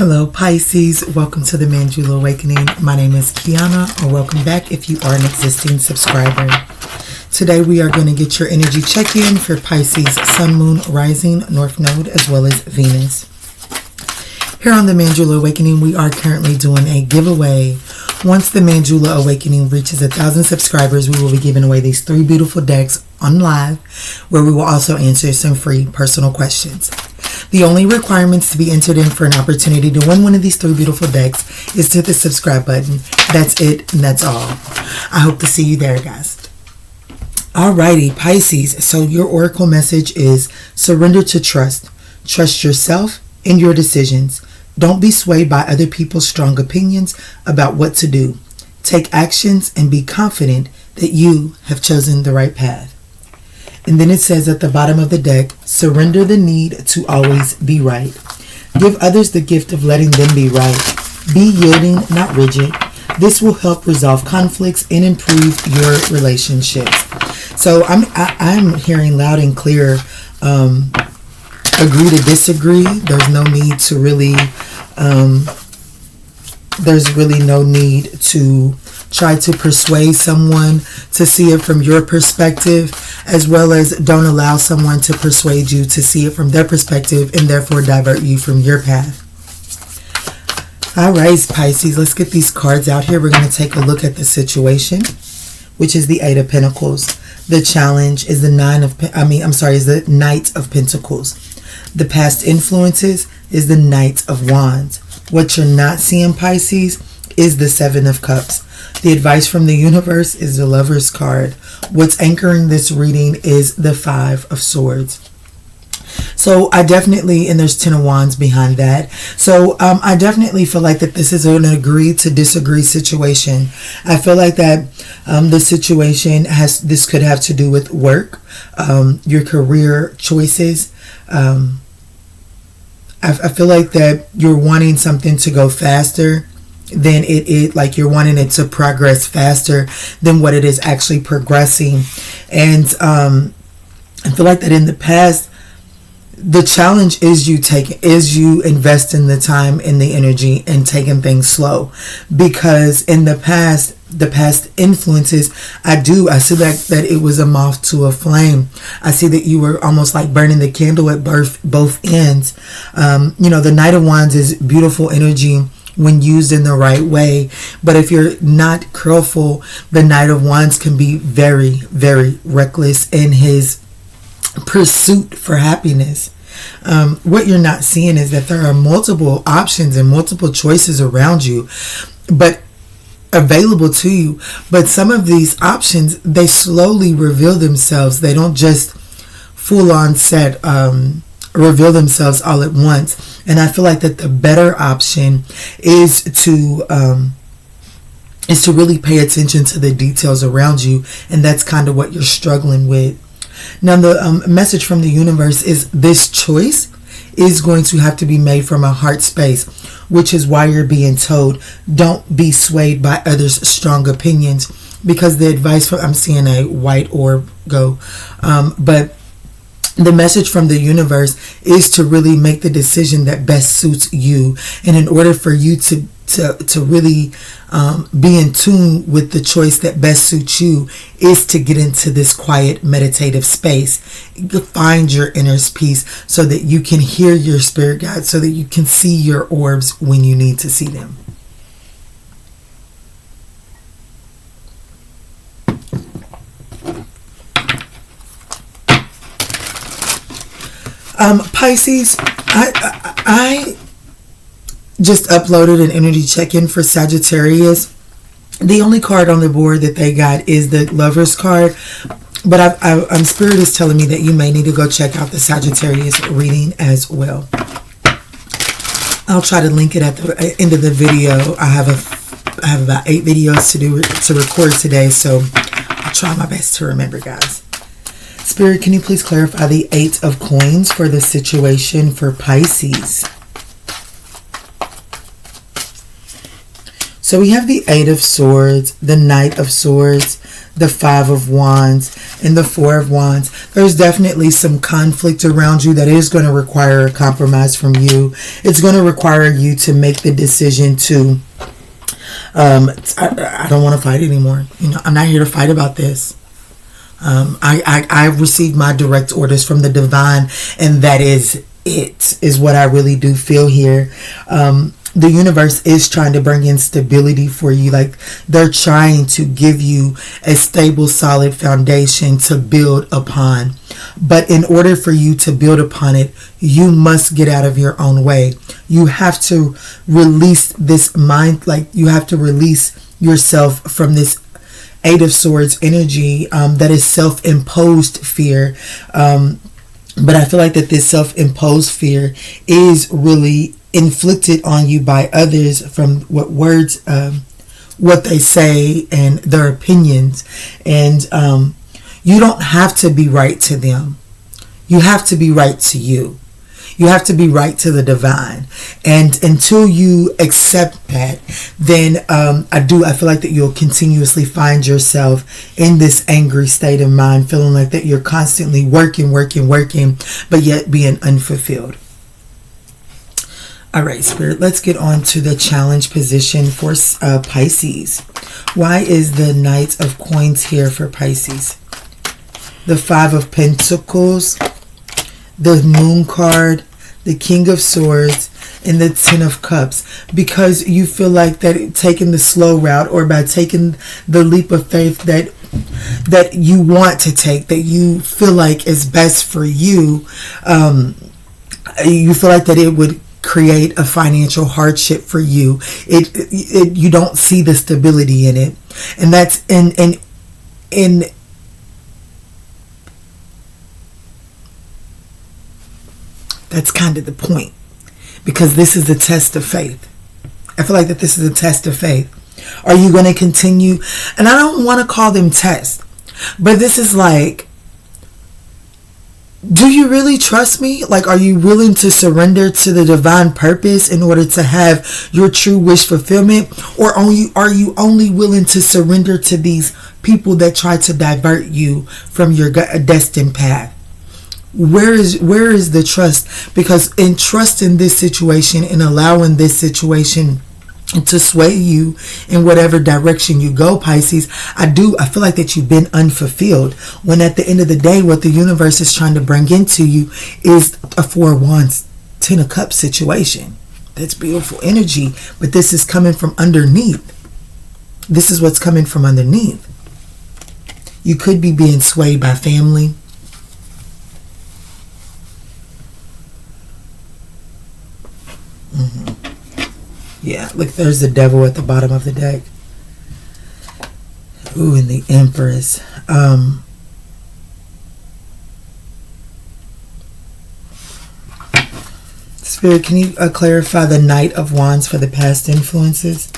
Hello Pisces, welcome to the Manjula Awakening. My name is Kiana, or welcome back if you are an existing subscriber. Today we are going to get your energy check-in for Pisces, Sun, Moon, Rising, North Node, as well as Venus. Here on the Manjula Awakening, we are currently doing a giveaway. Once the Manjula Awakening reaches 1,000 subscribers, we will be giving away these 3 beautiful decks on live, where we will also answer some free personal questions. The only requirements to be entered in for an opportunity to win one of these 3 beautiful decks is to hit the subscribe button. That's it, and that's all. I hope to see you there, guys. Alrighty, Pisces. So your oracle message is surrender to trust. Trust yourself and your decisions. Don't be swayed by other people's strong opinions about what to do. Take actions and be confident that you have chosen the right path. And then it says at the bottom of the deck, surrender the need to always be right. Give others the gift of letting them be right. Be yielding, not rigid. This will help resolve conflicts and improve your relationships. So I'm hearing loud and clear, agree to disagree. There's no need to really, there's really no need to try to persuade someone to see it from your perspective, as well as don't allow someone to persuade you to see it from their perspective and therefore divert you from your path. All right, Pisces, let's get these cards out here. We're going to take a look at the situation, which is the 8 of Pentacles. The challenge is the the Knight of Pentacles. The past influences is the Knight of Wands. What you're not seeing, Pisces, is the 7 of Cups. The advice from the universe is the Lover's card. What's anchoring this reading is the 5 of Swords. So I definitely, and there's 10 of Wands behind that. So I definitely feel like that this is an agree to disagree situation. I feel like that the situation this could have to do with work, your career choices. I feel like that you're wanting something to go faster than it like you're wanting it to progress faster than what it is actually progressing. And I feel like that in the past, the challenge is you invest in the time and the energy and taking things slow, because in the past influences, I see that it was a moth to a flame. I see that you were almost like burning the candle at both ends. The Knight of Wands is beautiful energy when used in the right way, but if you're not careful, the Knight of Wands can be very, very reckless in his pursuit for happiness. What you're not seeing is that there are multiple options and multiple choices around you, but available to you. But some of these options, they slowly reveal themselves. They don't just full on reveal themselves all at once. And I feel like that the better option is to really pay attention to the details around you, and that's kind of what you're struggling with. Now, the message from the universe is this choice is going to have to be made from a heart space, which is why you're being told don't be swayed by others' strong opinions, because the advice I'm seeing a white orb go, but the message from the universe is to really make the decision that best suits you. And in order for you to really be in tune with the choice that best suits you, is to get into this quiet meditative space. Find your inner peace so that you can hear your spirit guide, so that you can see your orbs when you need to see them. Pisces, I just uploaded an energy check-in for Sagittarius. The only card on the board that they got is the Lover's card, but Spirit is telling me that you may need to go check out the Sagittarius reading as well. I'll try to link it at the end of the video. I have about 8 videos to record today, so I'll try my best to remember, guys. Spirit, can you please clarify the 8 of Coins for the situation for Pisces? So we have the Eight of Swords, the Knight of Swords, the Five of Wands, and the Four of Wands. There's definitely some conflict around you that is going to require a compromise from you. It's going to require you to make the decision to, I don't want to fight anymore. I'm not here to fight about this. I received my direct orders from the divine, and that is what I really do feel here. The universe is trying to bring in stability for you. Like, they're trying to give you a stable, solid foundation to build upon. But in order for you to build upon it, you must get out of your own way. You have to release this mind, like you have to release yourself from this Eight of Swords energy that is self-imposed fear. But I feel like that this self-imposed fear is really inflicted on you by others from what they say and their opinions. And you don't have to be right to them. You have to be right to you. You have to be right to the divine. And until you accept that, then I feel like that you'll continuously find yourself in this angry state of mind, feeling like that you're constantly working, but yet being unfulfilled. All right, Spirit, let's get on to the challenge position for Pisces. Why is the Knight of Coins here for Pisces? The Five of Pentacles, the Moon card, the King of Swords, and the Ten of Cups. Because you feel like that taking the slow route, or by taking the leap of faith that you want to take, that you feel like is best for you, you feel like that it would create a financial hardship for you. You don't see the stability in it, and that's in that's kind of the point, because this is a test of faith. I feel like that this is a test of faith. Are you going to continue? And I don't want to call them tests, but this is like, do you really trust me? Like, are you willing to surrender to the divine purpose in order to have your true wish fulfillment? Or are you only willing to surrender to these people that try to divert you from your destined path? Where is the trust? Because in trusting this situation and allowing this situation to sway you in whatever direction you go, Pisces, I feel like that you've been unfulfilled, when at the end of the day what the universe is trying to bring into you is a Four of Wands, Ten of Cups situation. That's beautiful energy, but this is coming from underneath. This is what's coming from underneath. You could be being swayed by family. Yeah, look, there's the Devil at the bottom of the deck. Ooh, and the Empress. Spirit, can you clarify the Knight of Wands for the past influences?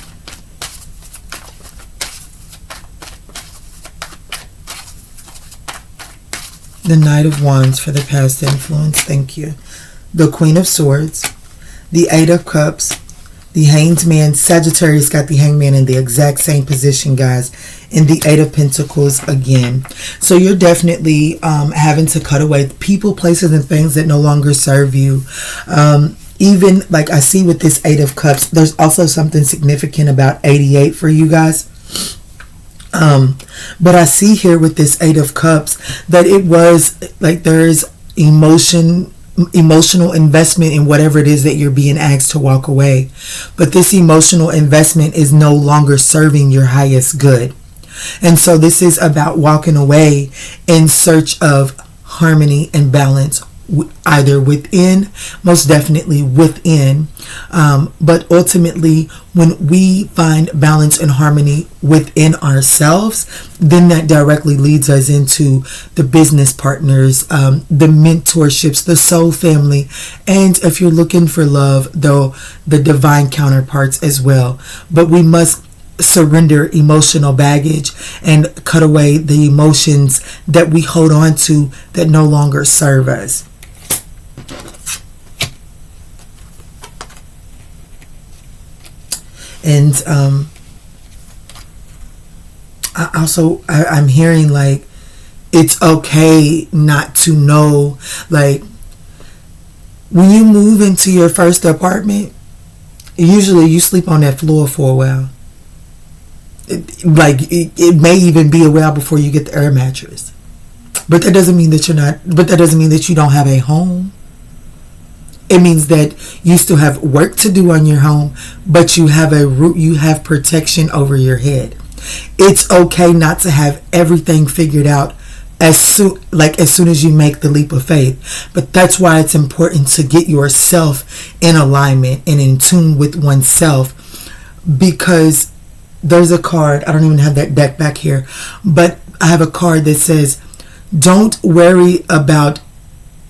The Knight of Wands for the past influence. Thank you. The Queen of Swords. The Eight of Cups. The Hanged Man. Sagittarius got the Hanged Man in the exact same position, guys. And the Eight of Pentacles again. So you're definitely having to cut away people, places, and things that no longer serve you. Even like I see with this Eight of Cups, there's also something significant about 88 for you guys. But I see here with this Eight of Cups that it was like there's emotional investment in whatever it is that you're being asked to walk away, but this emotional investment is no longer serving your highest good. And so this is about walking away in search of harmony and balance, either within, most definitely within, but ultimately when we find balance and harmony within ourselves, then that directly leads us into the business partners, the mentorships, the soul family, and if you're looking for love, though, the divine counterparts as well. But we must surrender emotional baggage and cut away the emotions that we hold on to that no longer serve us. And I'm hearing like it's okay not to know. Like when you move into your first apartment, usually you sleep on that floor for a while. It may even be a while before you get the air mattress. But that doesn't mean that you don't have a home. It means that you still have work to do on your home, but you have you have protection over your head. It's okay not to have everything figured out as soon as you make the leap of faith. But that's why it's important to get yourself in alignment and in tune with oneself, because there's a card, I don't even have that deck back here, but I have a card that says, don't worry about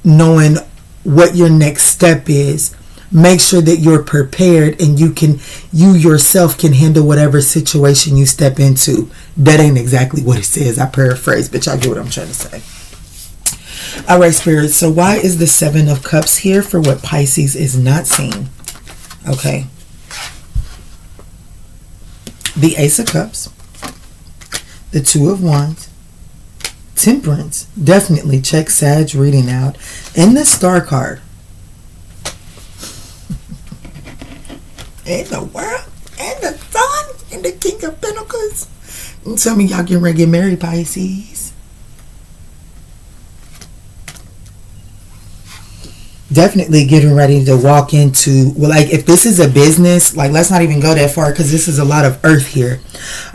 knowing what your next step is. Make sure that you're prepared and you yourself can handle whatever situation you step into. That ain't exactly what it says. I paraphrase, but y'all get what I'm trying to say. All right, Spirit. So why is the Seven of Cups here for what Pisces is not seeing? Okay. The Ace of Cups. The Two of Wands. Temperance. Definitely check Sag reading out. And the Star card. And the World. And the Sun. And the King of Pentacles. And some of y'all getting ready to get married, Pisces. Definitely getting ready to walk into, well, like if this is a business, like let's not even go that far because this is a lot of earth here.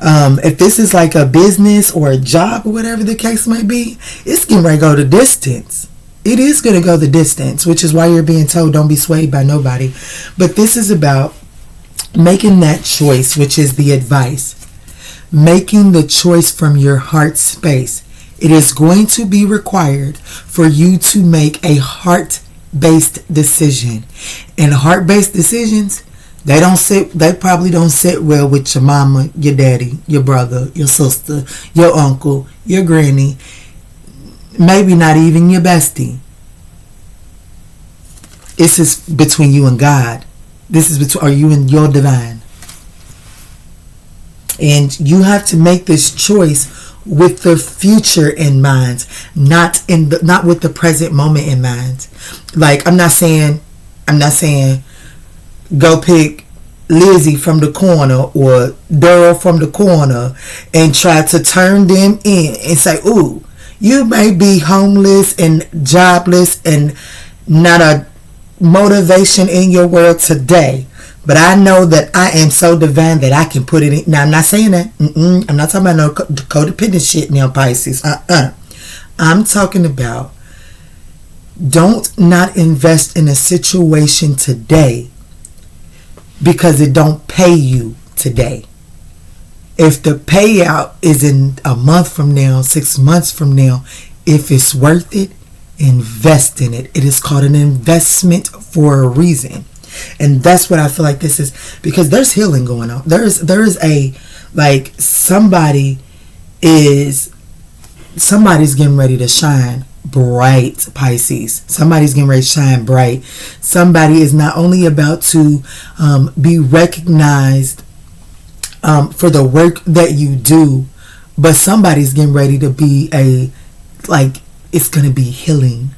If this is like a business or a job or whatever the case might be, it's getting ready to go the distance. It is going to go the distance, which is why you're being told don't be swayed by nobody. But this is about making that choice, which is the advice. Making the choice from your heart space. It is going to be required for you to make a heart-based decision. And heart-based decisions, they probably don't sit well with your mama, your daddy, your brother, your sister, your uncle, your granny, maybe not even your bestie. This is between you and God. This is between you and your divine. And you have to make this choice with the future in mind, not with the present moment in mind. Like I'm not saying go pick Lizzie from the corner or Daryl from the corner and try to turn them in and say, ooh, you may be homeless and jobless and not a motivation in your world today, but I know that I am so divine that I can put it in. Now, I'm not saying that. I'm not talking about no codependent shit now, Pisces. I'm talking about don't not invest in a situation today because it don't pay you today. If the payout is in a month from now, 6 months from now, if it's worth it, invest in it. It is called an investment for a reason. And that's what I feel like this is, because there's healing going on. There is a, like, somebody's getting ready to shine bright, Pisces. Somebody's getting ready to shine bright. Somebody is not only about to be recognized for the work that you do, but somebody's getting ready to be it's going to be healing.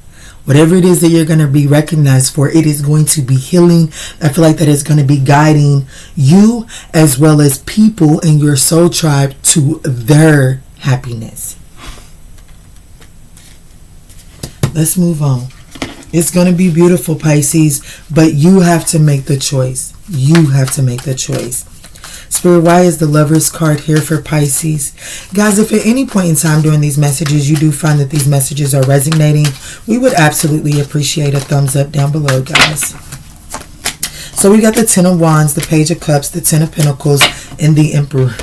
Whatever it is that you're going to be recognized for, it is going to be healing. I feel like that is going to be guiding you as well as people in your soul tribe to their happiness. Let's move on. It's going to be beautiful, Pisces, but you have to make the choice. You have to make the choice. Spirit, why is the Lover's card here for Pisces? Guys, if at any point in time during these messages you do find that these messages are resonating, we would absolutely appreciate a thumbs up down below, guys. So we got the Ten of Wands, the Page of Cups, the Ten of Pentacles, and the Emperor.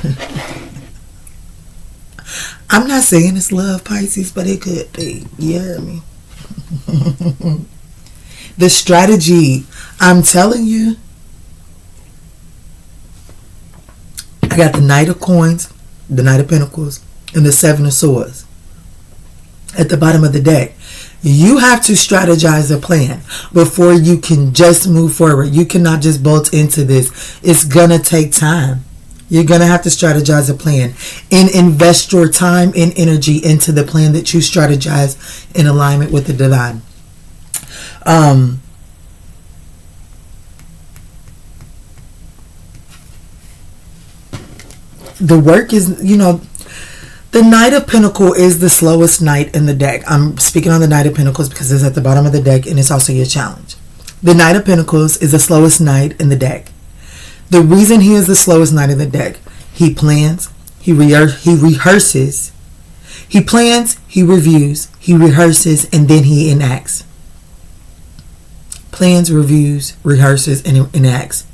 I'm not saying it's love, Pisces, but it could be. You hear me? The strategy, I'm telling you. I got the Knight of Coins, the Knight of Pentacles, and the Seven of Swords at the bottom of the deck. You have to strategize a plan before you can just move forward. You cannot just bolt into this. It's going to take time. You're going to have to strategize a plan and invest your time and energy into the plan that you strategize in alignment with the divine. The work is, the Knight of Pentacles is the slowest knight in the deck. I'm speaking on the Knight of Pentacles because it's at the bottom of the deck and it's also your challenge. The Knight of Pentacles is the slowest knight in the deck. The reason he is the slowest knight in the deck, he plans, he rehearses. He plans, he reviews, he rehearses, and then he enacts. Plans, reviews, rehearses, and enacts.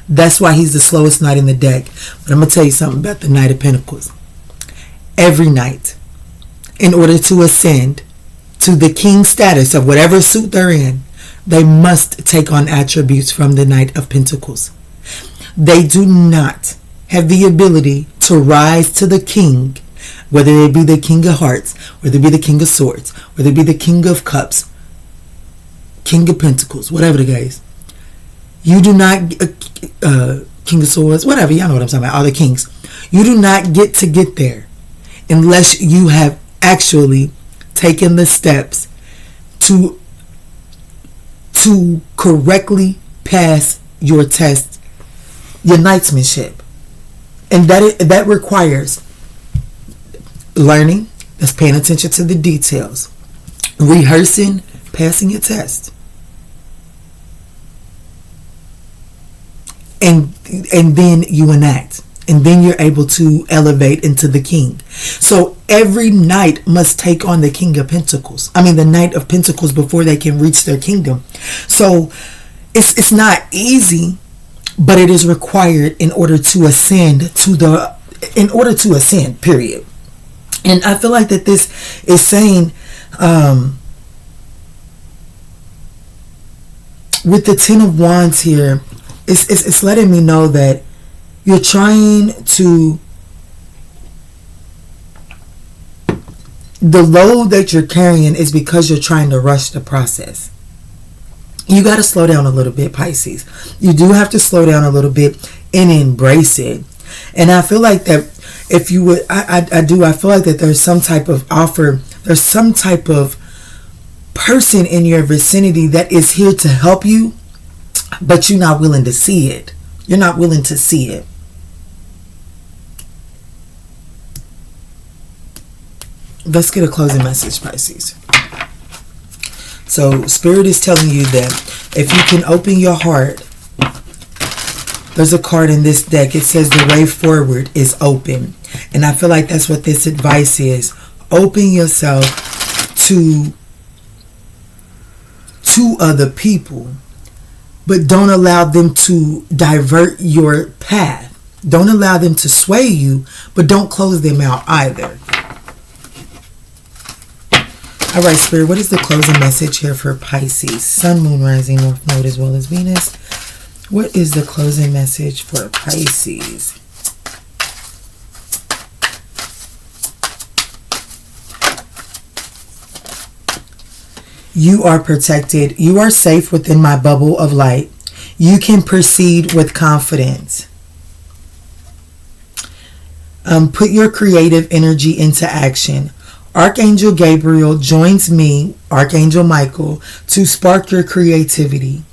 That's why he's the slowest knight in the deck. But I'm going to tell you something about the Knight of Pentacles. Every night, in order to ascend to the king status of whatever suit they're in, they must take on attributes from the Knight of Pentacles. They do not have the ability to rise to the king, whether it be the King of Hearts, whether it be the King of Swords, whether it be the King of Cups, King of Pentacles, whatever the case. You do not, King of Swords, whatever, y'all know what I'm talking about, all the kings. You do not get there unless you have actually taken the steps to correctly pass your test, your knightsmanship. And that requires learning, that's paying attention to the details, rehearsing, passing your test. And then you enact. And then you're able to elevate into the king. So every knight must take on the King of Pentacles. the Knight of Pentacles before they can reach their kingdom. So it's not easy, but it is required in order to ascend period. And I feel like that this is saying, with the Ten of Wands here, it's letting me know that you're trying to, the load that you're carrying is because you're trying to rush the process. You got to slow down a little bit, Pisces. You do have to slow down a little bit and embrace it. And I feel like that if you would, I feel like that there's some type of offer, there's some type of person in your vicinity that is here to help you, but you're not willing to see it. You're not willing to see it. Let's get a closing message, Pisces. So Spirit is telling you that if you can open your heart, there's a card in this deck. It says the way forward is open. And I feel like that's what this advice is. Open yourself to other people, but don't allow them to divert your path. Don't allow them to sway you, but don't close them out either. All right, Spirit, what is the closing message here for Pisces? Sun, Moon, Rising, North Node, as well as Venus. What is the closing message for Pisces? You are protected. You are safe within my bubble of light. You can proceed with confidence. Put your creative energy into action. Archangel Gabriel joins me, Archangel Michael, to spark your creativity,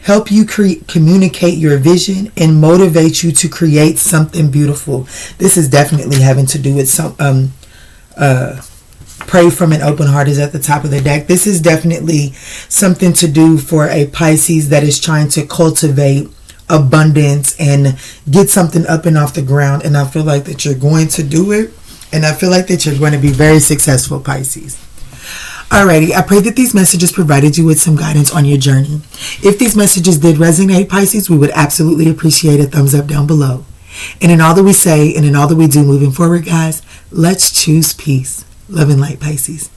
help you communicate your vision, and motivate you to create something beautiful. This is definitely having to do with some pray from an open heart is at the top of the deck. This is definitely something to do for a Pisces that is trying to cultivate abundance and get something up and off the ground. And I feel like that you're going to do it. And I feel like that you're going to be very successful, Pisces. Alrighty, I pray that these messages provided you with some guidance on your journey. If these messages did resonate, Pisces, we would absolutely appreciate a thumbs up down below. And in all that we say and in all that we do moving forward, guys, let's choose peace. Love and light, Pisces.